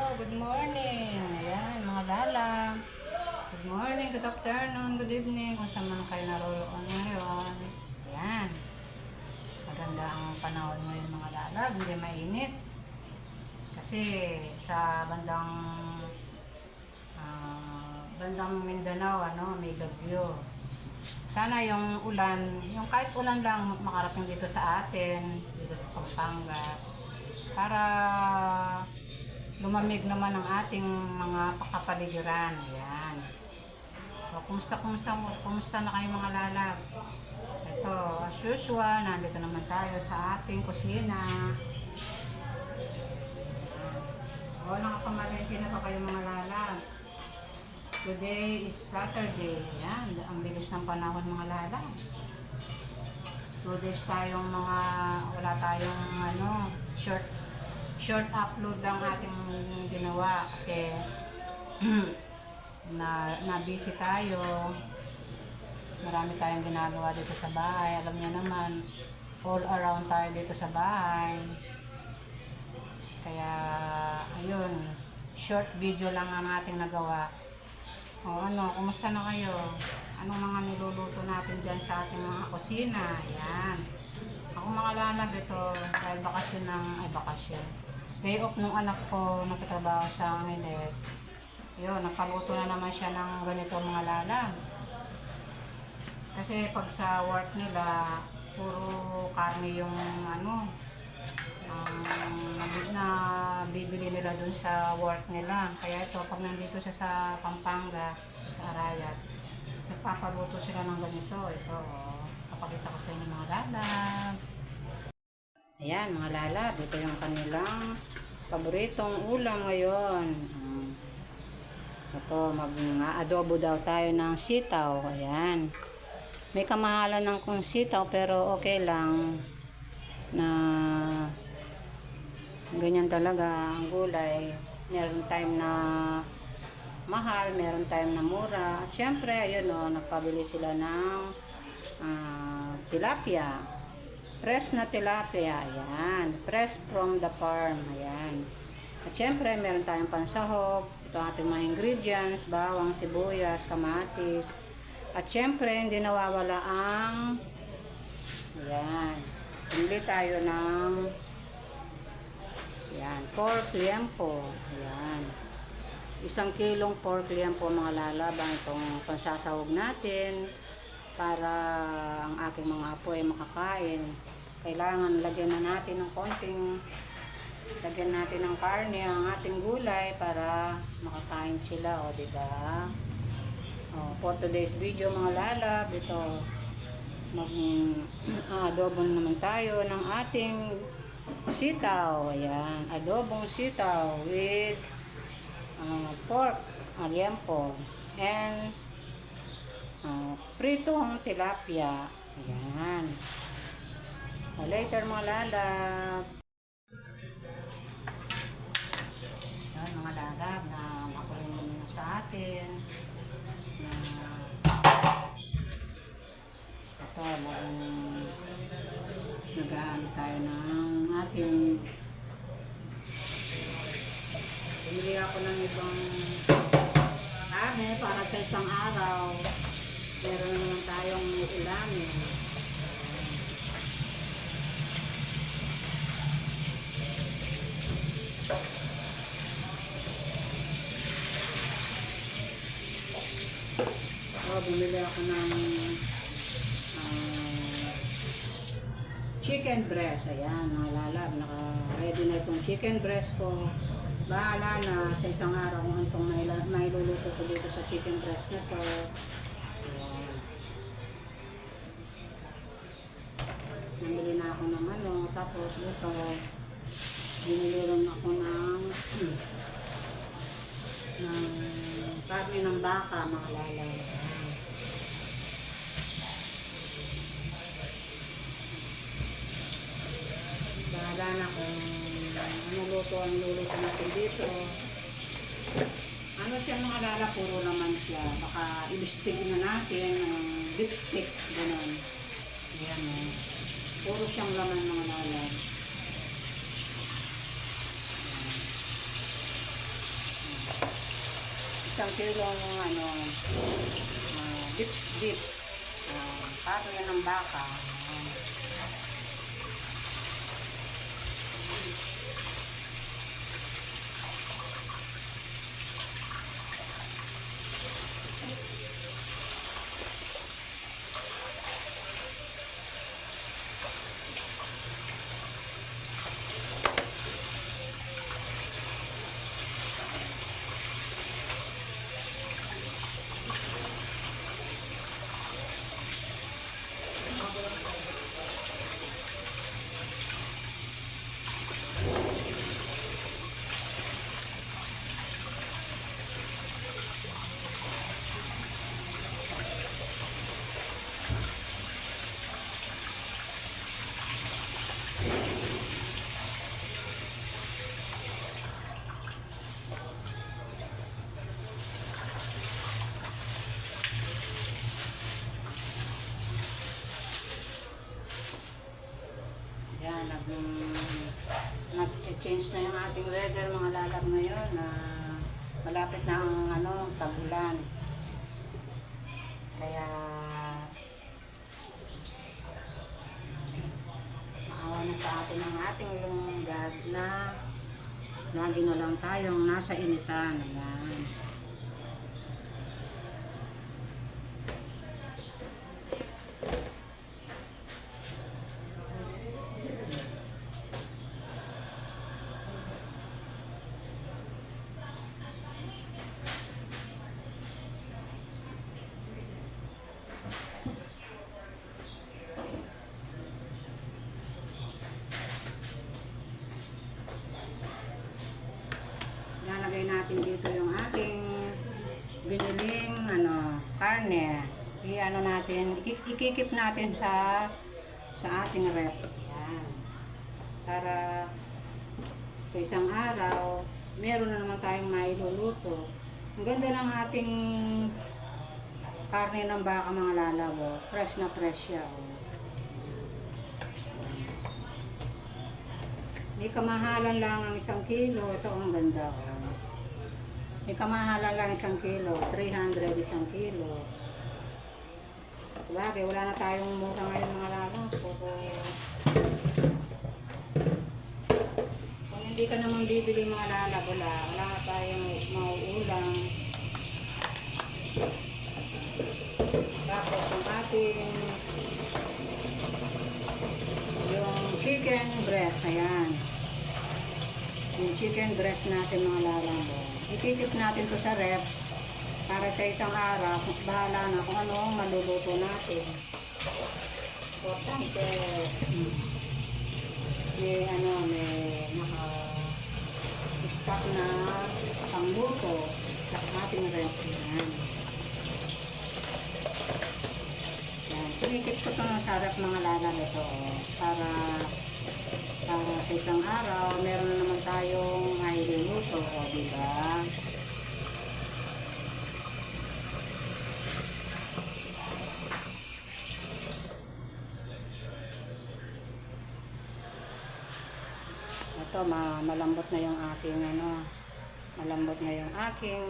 Good morning. Ayan, mga lala. Good morning, good afternoon, good evening. Kung saan man kayo naroon ngayon. Ayan. Maganda ang panahon ngayon mga lala. Hindi mainit. Kasi sa bandang Mindanao, may bagyo. Sana yung ulan, yung kahit ulan lang makarating dito sa atin, dito sa Pampanga. Para lumamig naman ang ating mga kapaligiran. Ayan. So, kumusta na kayo mga lalab? Ito, as usual, nandito naman tayo sa ating kusina. O, nakapamalengke na ba kayo mga lalab? Today is Saturday. Ayan, ang bilis ng panahon mga lalab. 2 days tayong wala tayong short upload lang ating ginawa kasi na busy tayo. Marami tayong ginagawa dito sa bahay. Alam niyo naman, all around tayo dito sa bahay. Kaya, ayun, short video lang ang ating nagawa. O kumusta na kayo? Anong mga niluluto natin dyan sa ating mga kusina? Ayan. Ako mga lalab, ito, dahil bakasyon. Day off nung anak ko, nagtatrabaho sa Angeles. Yun, nagpaluto na naman siya ng ganito mga lalab. Kasi pag sa work nila, puro karne yung na bibili nila dun sa work nila. Kaya ito, pag nandito siya sa Pampanga, sa Arayat, nagpapaluto sila ng ganito. Ito, kapakita ko sa inyo mga lalab. Ayan mga lalab, ito yung kanilang paboritong ulam ngayon. Ito, mag-adobo daw tayo ng sitaw. Ayan. May kamahalan ng kung sitaw pero okay lang na ganyan talaga ang gulay. Meron time na mahal, meron time na mura. At syempre, ayun nagpabili sila ng tilapia. Fresh na tilapia, ayan. Fresh from the farm, ayan. At syempre, meron tayong pansahog. Ito ating mga ingredients, bawang, sibuyas, kamatis. At syempre, hindi nawawala ang, ayan. Bili tayo ng, ayan, pork liempo. Ayan. 1 kilong pork liempo mga lalabang itong pansasahog natin. Para ang aking mga apo ay makakain, kailangan lagyan na natin ng lagyan natin ng karne ang ating gulay para makakain sila, diba? For today's video mga lalab, ito adobo naman tayo ng ating sitaw. Ayan, adobong sitaw with pork liempo and pritong tilapia. Ayan. So, later mga lalab. Ayan mga lalab na makulimon na sa atin. Ito, nag-aano tayo ng ating bumili ako ng ibang para sa isang araw. Meron naman tayong ulamin. Bumili ako ng chicken breast. Ayan, mga lalab. Naka-ready na itong chicken breast ko. Bahala na sa isang araw kung itong nailuluto ko dito sa chicken breast na to. Namili na ako ng tapos ito, binili rin ako ng karne ng baka mga lalay. Bahala na kung ang luluto natin dito. Siya mga lala, puro naman siya. Baka i-stick na natin ng lipstick, gano'n. Ayan puro siyang laman mga lala. isang kilong ano, beef dip. Karne ng baka. Yan, nag-change na yung ating weather mga lalab ngayon na malapit na ang ano, tag-ulan. Kaya maawa na sa atin ang ating lungad na lagi na lang tayong nasa initan. Yan. Lalagay natin dito yung ating biniling karne. I-ano natin, ikikip natin sa ating rep. Yan. Para sa isang araw, meron na naman tayong mailuluto. Ang ganda ng ating karne ng baka mga lalabo. Fresh na fresh siya. May kamahalan lang ang 1 kilo. Ito ang ganda. May kamahalan lang 1 kilo. 300 1 kilo. Sabagay, wala na tayong mura ngayon mga lalabo. Kung hindi ka naman bibili mga lalabo, wala na tayong mauulang. Tapos yung ating yung chicken breast, ayan. Yung chicken breast natin mga lalabo. Ikikip natin to sa ref para sa isang araw. Bahala na kung ano maluluto natin. Importante. May naka-stock na pangluto sa ating ref. Ayan. Pinikip ko ito sa ref mga lalab ito para sa isang araw meron na naman tayong mailuluto, diba? Ito malambot na yung aking malambot na yung aking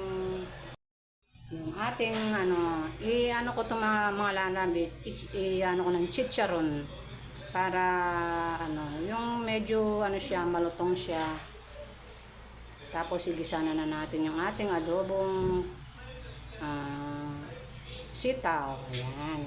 i-ano ko ito mga lalabit, i-ano ko ng chicharon para yung medyo siya, malutong siya. Tapos igisa na natin yung ating adobong sitaw. Ayan.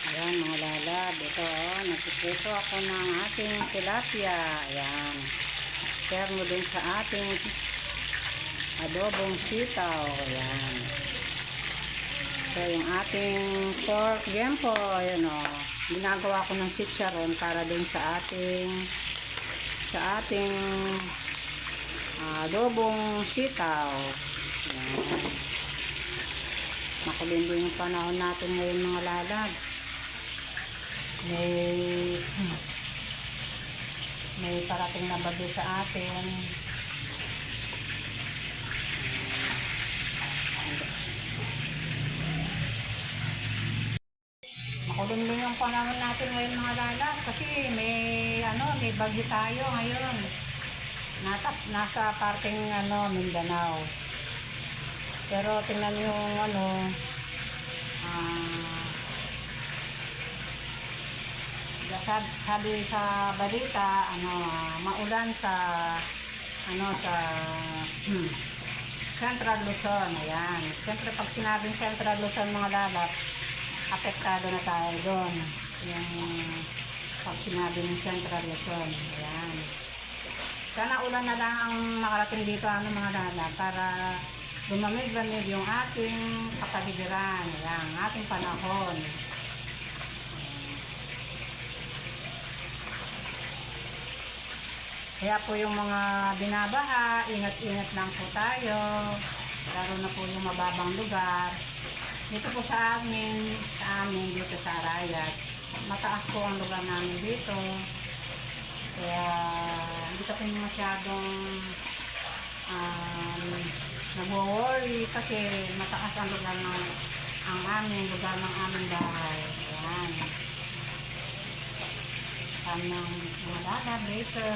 Ayan mga lalab, ito nagpipreso ako ng ating tilapia. Ayan. Share mo din sa ating adobong sitaw. Ayan. So yung ating pork gempo, ayan ginagawa ko ng chicharon para din sa ating adobong sitaw. Ayan. Makulimbo yung panahon natin ngayon mga lalab. May parating na bagyo sa atin. madumdum yung panahon natin ngayon mga lalab kasi may bagyo tayo ngayon. Nasa parting Mindanao. Pero tingnan niyo yung sabi sa balita maulan sa Central Luzon. Ayan. Siyempre pag sinabing Central Luzon mga lalap, apektado na tayo doon. Yung pag sinabi ng Central Luzon. Ayan. Sana ulan na lang ang makarating dito mga lalap para lumamig-lamig yung ating kapaligiran. Ayan, ating panahon. Kaya po yung mga binabaha, ingat-ingat lang po tayo. Lalo na po yung mababang lugar. Dito po sa amin dito sa Arayat, mataas po ang lugar namin dito. Kaya hindi ko masyadong nag-worry kasi mataas ang lugar ng aming bahay. Ayan. Tamang mga lalab later.